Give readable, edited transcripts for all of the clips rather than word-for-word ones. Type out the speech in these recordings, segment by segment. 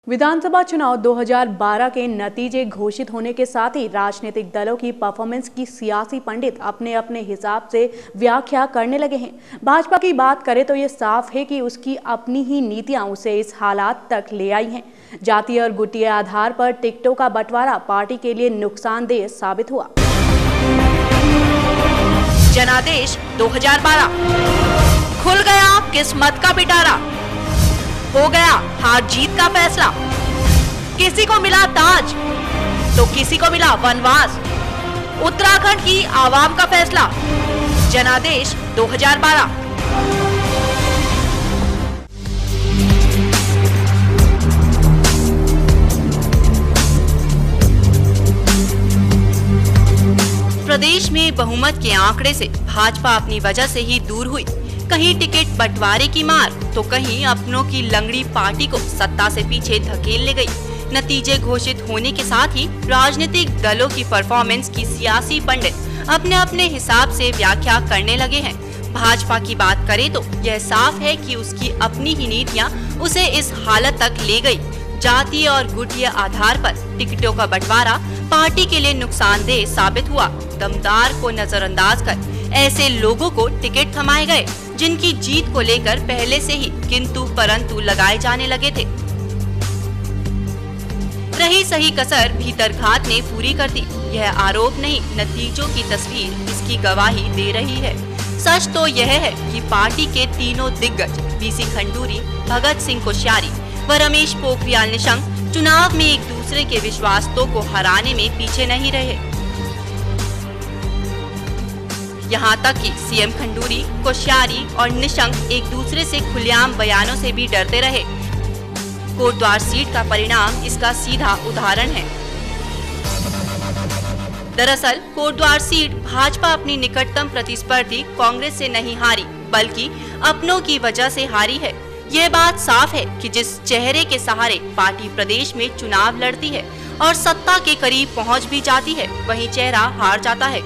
विधानसभा चुनाव 2012 के नतीजे घोषित होने के साथ ही राजनीतिक दलों की परफॉर्मेंस की सियासी पंडित अपने अपने हिसाब से व्याख्या करने लगे हैं। भाजपा की बात करें तो ये साफ है कि उसकी अपनी ही नीतियां उसे इस हालात तक ले आई हैं। जातीय और गुटीय आधार पर टिकटों का बंटवारा पार्टी के लिए नुकसानदेह साबित हुआ। जनादेश 2012 खुल गया किस्मत का पिटारा, हो गया हार जीत का फैसला। किसी को मिला ताज तो किसी को मिला वनवास, उत्तराखंड की आवाम का फैसला। जनादेश 2012। प्रदेश में बहुमत के आंकड़े से भाजपा अपनी वजह से ही दूर हुई। कहीं टिकट बंटवारे की मार तो कहीं अपनों की लंगड़ी पार्टी को सत्ता से पीछे धकेल ले गई। नतीजे घोषित होने के साथ ही राजनीतिक दलों की परफॉर्मेंस की सियासी पंडित अपने अपने हिसाब से व्याख्या करने लगे हैं। भाजपा की बात करें तो यह साफ है कि उसकी अपनी ही नीतियां उसे इस हालत तक ले गई। जातीय और गुटीय आधार पर टिकटों का बंटवारा पार्टी के लिए नुकसानदेह साबित हुआ। दमदार को नजरअंदाज कर ऐसे लोगों को टिकट थमाए गए जिनकी जीत को लेकर पहले से ही किंतु परंतु लगाए जाने लगे थे। रही सही कसर भीतरघात ने पूरी कर दी। यह आरोप नहीं, नतीजों की तस्वीर इसकी गवाही दे रही है। सच तो यह है कि पार्टी के तीनों दिग्गज बीसी खंडूरी, भगत सिंह कोश्यारी व रमेश पोखरियाल निशंक चुनाव में एक दूसरे के विश्वासों को हराने में पीछे नहीं रहे। यहाँ तक कि सीएम खंडूरी, कोश्यारी और निशंक एक दूसरे से खुलेआम बयानों से भी डरते रहे। कोटद्वार सीट का परिणाम इसका सीधा उदाहरण है। दरअसल कोटद्वार सीट भाजपा अपनी निकटतम प्रतिस्पर्धी कांग्रेस से नहीं हारी, बल्कि अपनों की वजह से हारी है। यह बात साफ है कि जिस चेहरे के सहारे पार्टी प्रदेश में चुनाव लड़ती है और सत्ता के करीब पहुंच भी जाती है, वही चेहरा हार जाता है।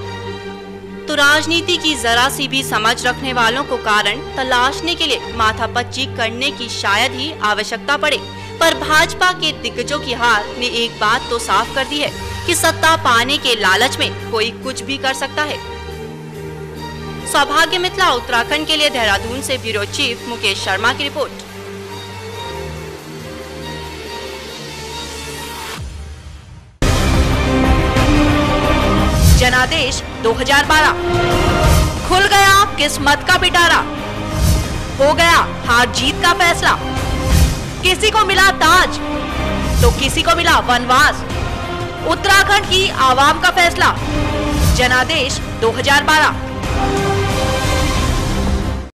तो राजनीति की जरा सी भी समझ रखने वालों को कारण तलाशने के लिए माथापच्ची करने की शायद ही आवश्यकता पड़े। पर भाजपा के दिग्गजों की हार ने एक बात तो साफ कर दी है कि सत्ता पाने के लालच में कोई कुछ भी कर सकता है। सौभाग्य मिथिला उत्तराखंड के लिए देहरादून से ब्यूरो चीफ मुकेश शर्मा की रिपोर्ट। जनादेश 2012 खुल गया किस्मत का पिटारा, हो गया हार जीत का फैसला। किसी को मिला ताज तो किसी को मिला वनवास, उत्तराखंड की आवाम का फैसला। जनादेश 2012।